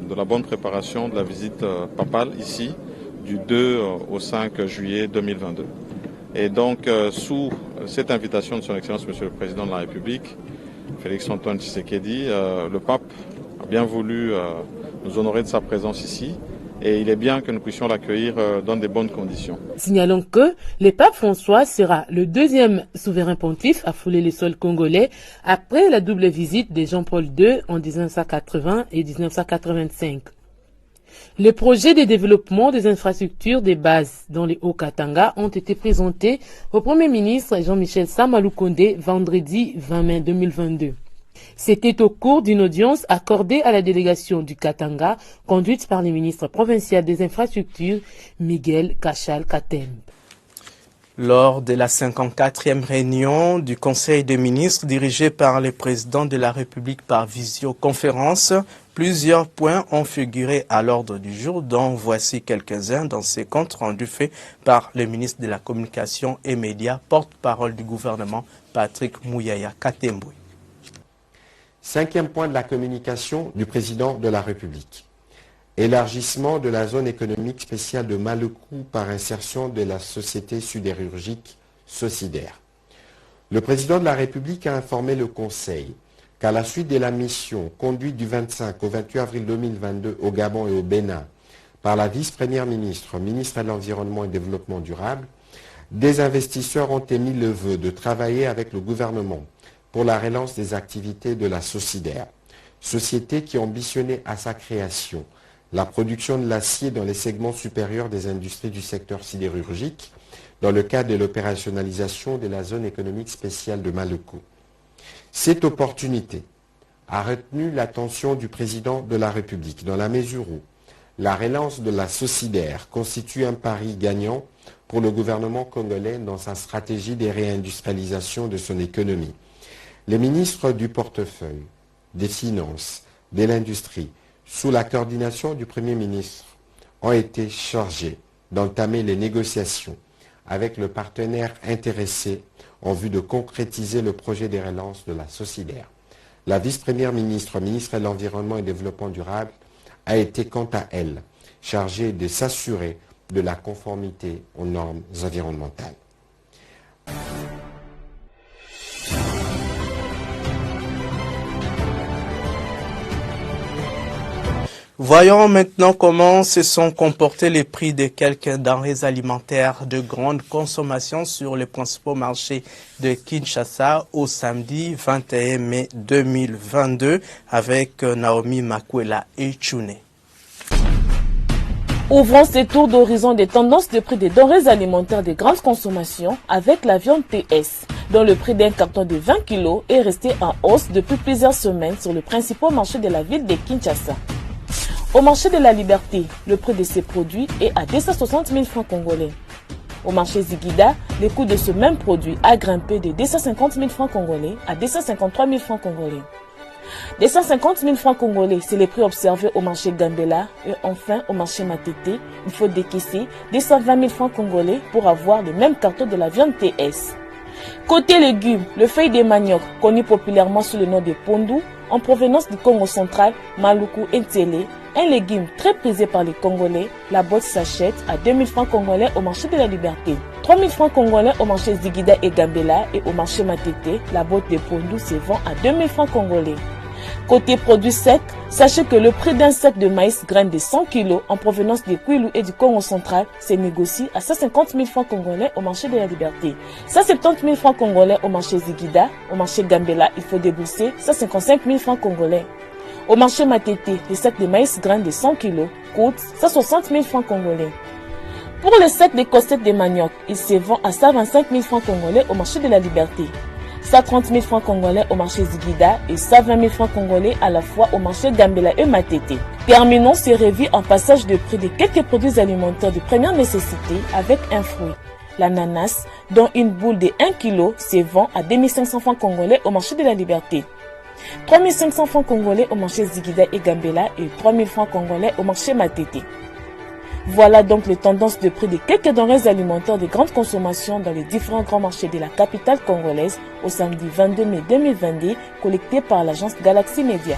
de la bonne préparation de la visite papale ici du 2 au 5 juillet 2022. Et donc, sous cette invitation de son Excellence Monsieur le Président de la République, Félix-Antoine Tshisekedi, le pape a bien voulu nous honorer de sa présence ici et il est bien que nous puissions l'accueillir dans de bonnes conditions. Signalons que le pape François sera le deuxième souverain pontife à fouler le sol congolais après la double visite de Jean-Paul II en 1980 et 1985. Les projets de développement des infrastructures de base dans les Hauts-Katanga ont été présentés au Premier ministre Jean-Michel Samaloukonde vendredi 20 mai 2022. C'était au cours d'une audience accordée à la délégation du Katanga, conduite par le ministre provincial des infrastructures, Miguel Kachal-Katembe. Lors de la 54e réunion du Conseil des ministres dirigé par le président de la République par visioconférence, plusieurs points ont figuré à l'ordre du jour, dont voici quelques-uns dans ces comptes rendus faits par le ministre de la Communication et Médias, porte-parole du gouvernement, Patrick Mouyaya Katembwe. 5e point de la communication du président de la République. Élargissement de la zone économique spéciale de Maluku par insertion de la société sidérurgique Socider. Le président de la République a informé le Conseil qu'à la suite de la mission conduite du 25 au 28 avril 2022 au Gabon et au Bénin par la vice-première ministre, ministre de l'Environnement et du Développement durable, des investisseurs ont émis le vœu de travailler avec le gouvernement pour la relance des activités de la Socider, société qui ambitionnait à sa création la production de l'acier dans les segments supérieurs des industries du secteur sidérurgique dans le cadre de l'opérationnalisation de la zone économique spéciale de Maluku. Cette opportunité a retenu l'attention du président de la République dans la mesure où la relance de la Socider constitue un pari gagnant pour le gouvernement congolais dans sa stratégie de réindustrialisation de son économie. Les ministres du portefeuille, des Finances, de l'Industrie, sous la coordination du Premier ministre, ont été chargés d'entamer les négociations avec le partenaire intéressé en vue de concrétiser le projet de relance de la Socider. La vice-première ministre, ministre de l'Environnement et du Développement durable, a été quant à elle chargée de s'assurer de la conformité aux normes environnementales. Voyons maintenant comment se sont comportés les prix de quelques denrées alimentaires de grande consommation sur les principaux marchés de Kinshasa au samedi 21 mai 2022 avec Naomi Makwela et Tchouné. Ouvrons ce tour d'horizon des tendances de prix des denrées alimentaires de grande consommation avec la viande TS, dont le prix d'un carton de 20 kg est resté en hausse depuis plusieurs semaines sur le principal marché de la ville de Kinshasa. Au marché de la Liberté, le prix de ces produits est à 260 000 francs congolais. Au marché Zigida, le coût de ce même produit a grimpé de 250 000 francs congolais à 253 000 francs congolais. 250 000 francs congolais, c'est les prix observés au marché Gambela et enfin au marché Matete. Il faut décaisser 220 000 francs congolais pour avoir le même carton de la viande TS. Côté légumes, le feuille de manioc, connu populairement sous le nom de pondu, en provenance du Congo central, Maluku et Ntélé, un légume très prisé par les Congolais, la boîte s'achète à 2 000 francs congolais au marché de la Liberté, 3 000 francs congolais au marché Zigida et Gambela et au marché Matete, la boîte de pondu se vend à 2 000 francs congolais. Côté produits secs, sachez que le prix d'un sac de maïs graine de 100 kg en provenance de Kwilu et du Congo central se négocie à 150 000 francs congolais au marché de la Liberté, 170 000 francs congolais au marché Zigida, au marché Gambela, il faut débourser 155 000 francs congolais. Au marché Matete, le sac de maïs graine de 100 kg coûte 160 000 francs congolais. Pour le sac de costettes de manioc, il se vend à 125 000 francs congolais au marché de la Liberté, 130 000 francs congolais au marché Zigida et 120 000 francs congolais à la fois au marché Gambela et Matete. Terminons ce revue en passage de prix de quelques produits alimentaires de première nécessité avec un fruit, l'ananas, dont une boule de 1 kg se vend à 2500 francs congolais au marché de la Liberté. 3500 francs congolais au marché Zigida et Gambela et 3000 francs congolais au marché Matete. Voilà donc les tendances de prix de quelques denrées alimentaires de grande consommation dans les différents grands marchés de la capitale congolaise au samedi 22 mai 2022, collectées par l'agence Galaxy Media.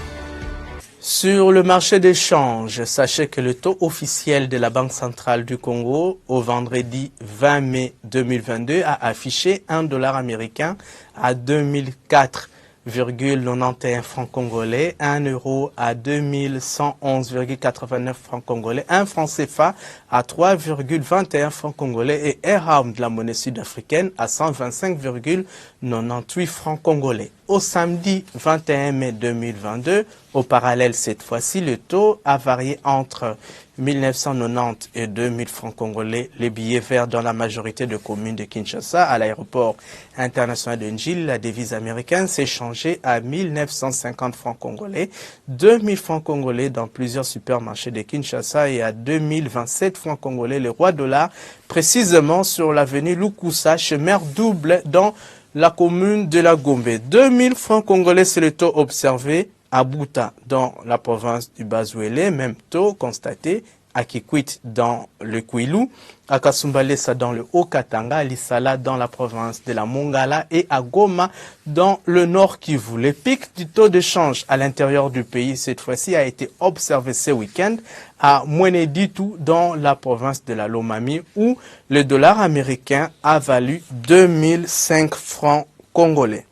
Sur le marché d'échange, sachez que le taux officiel de la Banque centrale du Congo au vendredi 20 mai 2022 a affiché $1 américain à 2004,91 francs congolais, 1 euro à 2111,89 francs congolais, 1 franc CFA à 3,21 francs congolais et RM de la monnaie sud-africaine à 125,98 francs congolais. Au samedi 21 mai 2022, au parallèle cette fois-ci, le taux a varié entre 1990 et 2000 francs congolais. Les billets verts dans la majorité de communes de Kinshasa, à l'aéroport international de Njil, la devise américaine s'est changée à 1950 francs congolais, 2000 francs congolais dans plusieurs supermarchés de Kinshasa et à 2027 francs congolais le roi dollar, précisément sur l'avenue Lukusa, chemin double dans la commune de la Gombe. 2000 francs congolais, c'est le taux observé à Bouta, dans la province du Bazouélé, même taux constaté à Kikwit, dans le Kwilu, à Kasumbalesa, dans le Haut-Katanga, à Lissala, dans la province de la Mongala, et à Goma, dans le Nord Kivu. Le pic du taux de change à l'intérieur du pays, cette fois-ci, a été observé ce week-end à Mweneditu, dans la province de la Lomami, où le dollar américain a valu 2005 francs congolais.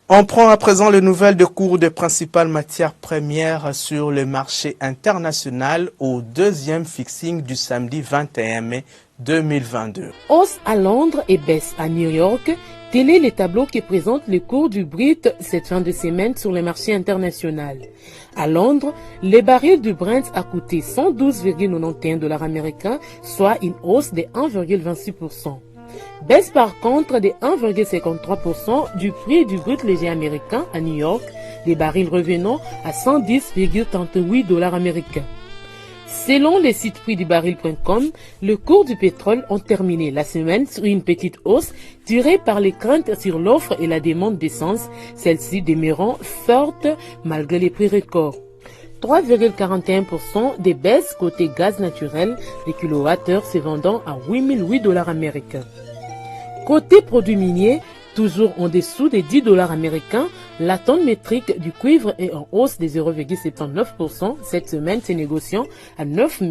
On prend à présent les nouvelles de cours des principales matières premières sur le marché international au deuxième fixing du samedi 21 mai 2022. Hausse à Londres et baisse à New York, tel est le tableau qui présente le cours du Brent cette fin de semaine sur le marché international. À Londres, le baril du Brent a coûté 112,91 $ américains, soit une hausse de 1,26%. Baisse par contre de 1,53% du prix du brut léger américain à New York, les barils revenant à 110,38 $ américains. Selon le site prix du baril.com, le cours du pétrole ont terminé la semaine sur une petite hausse tirée par les craintes sur l'offre et la demande d'essence, celle-ci demeurant forte malgré les prix records. 3,41% des baisses côté gaz naturel, les kilowattheures se vendant à 8 008 $ américains. Côté produits miniers, toujours en dessous des 10 $ américains, la tonne métrique du cuivre est en hausse de 0,79% cette semaine, se négociant à 9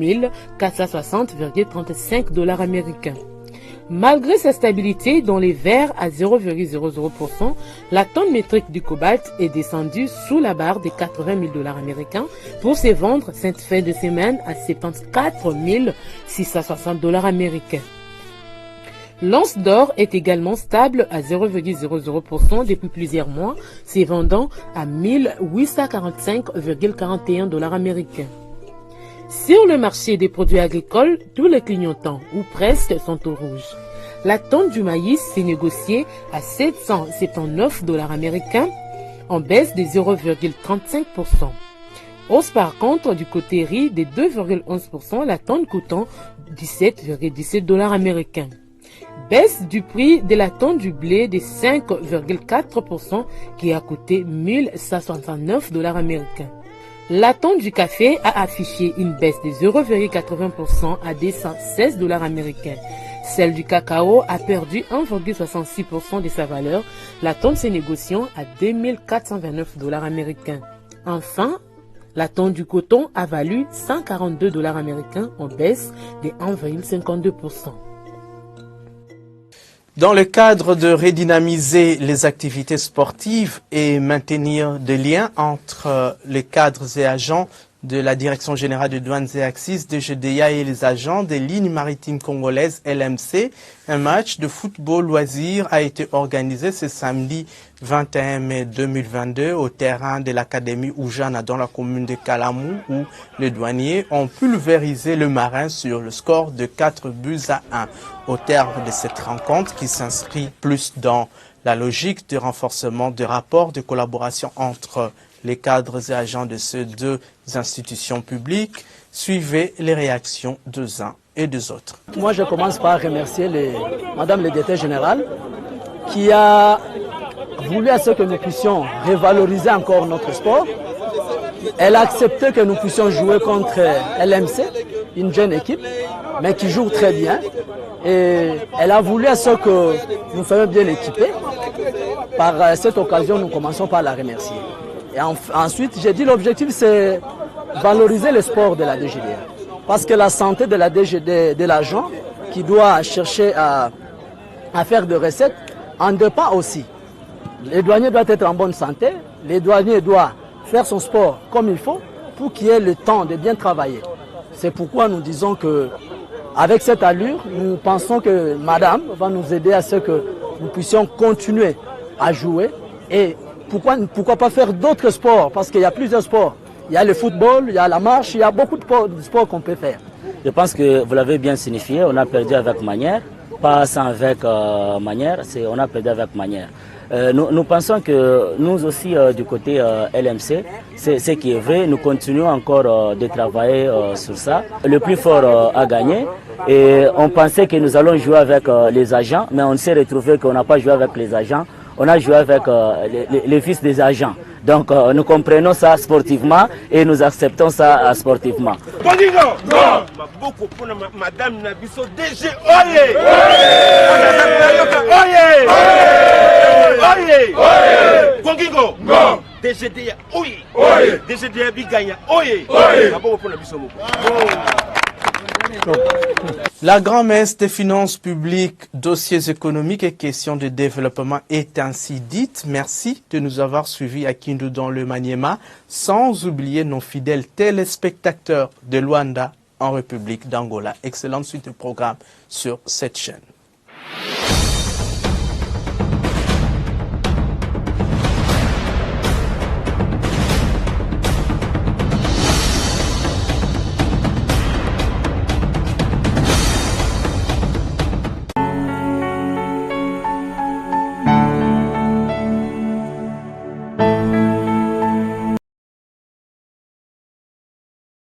460,35 $ américains. Malgré sa stabilité dans les verts à 0,00%, la tonne métrique du cobalt est descendue sous la barre des 80 000 $ américains pour se vendre cette fin de semaine à 74 660 $ américains. L'once d'or est également stable à 0,00% depuis plusieurs mois, se vendant à 1845,41 $ américains. Sur le marché des produits agricoles, tous les clignotants, ou presque, sont au rouge. La tonne du maïs s'est négociée à 779 $ américains, en baisse de 0,35%. Hausse par contre du côté riz de 2,11%, la tonne coûtant 17,17 $ américains. Baisse du prix de la tonne du blé de 5,4% qui a coûté 1 169 $ américains. La tonne du café a affiché une baisse de 0,80% à 216 $ américains. Celle du cacao a perdu 1,66% de sa valeur, la tonne se négociant à 2429 $ américains. Enfin, la tonne du coton a valu 142 $ américains en baisse de 1,52%. Dans le cadre de redynamiser les activités sportives et maintenir des liens entre les cadres et agents de la Direction générale de douanes et axes de GDA et les agents des lignes maritimes congolaises LMC, un match de football loisir a été organisé ce samedi 21 mai 2022 au terrain de l'Académie Oujana dans la commune de Kalamou où les douaniers ont pulvérisé le marin sur le score de 4-1. Au terme de cette rencontre qui s'inscrit plus dans la logique de renforcement des rapports de collaboration entre les cadres et agents de ces deux institutions publiques, suivez les réactions des uns et des autres. Moi, je commence par remercier Madame le directeur général qui a voulu à ce que nous puissions revaloriser encore notre sport. Elle a accepté que nous puissions jouer contre LMC, une jeune équipe, mais qui joue très bien. Et elle a voulu à ce que nous soyons bien équipés. Par cette occasion, nous commençons par la remercier. Et ensuite, j'ai dit l'objectif, c'est valoriser le sport de la DGDA. Parce que la santé de l'agent qui doit chercher à faire des recettes en dépend aussi. Les douaniers doivent être en bonne santé, les douaniers doivent faire son sport comme il faut pour qu'il y ait le temps de bien travailler. C'est pourquoi nous disons que avec cette allure, nous pensons que madame va nous aider à ce que nous puissions continuer à jouer. Et pourquoi pas faire d'autres sports? Parce qu'il y a plusieurs sports. Il y a le football, il y a la marche, il y a beaucoup de sports qu'on peut faire. Je pense que vous l'avez bien signifié, on a perdu avec manière, pas sans avec manière, on a perdu avec manière. Nous pensons que nous aussi du côté LMC, c'est ce qui est vrai, nous continuons encore de travailler sur ça. Le plus fort a gagné et on pensait que nous allons jouer avec les agents, mais on s'est retrouvé qu'on n'a pas joué avec les agents, on a joué avec les fils des agents. Donc nous comprenons ça sportivement et nous acceptons ça sportivement. Madame Nabiso DG Oye! Oye! Kongingo! DGDA Oye! DGDA Biganya Oye! La grand-messe des finances publiques, dossiers économiques et questions de développement est ainsi dite. Merci de nous avoir suivis à Kindu dans le Maniema, sans oublier nos fidèles téléspectateurs de Luanda en République d'Angola. Excellente suite de programme sur cette chaîne.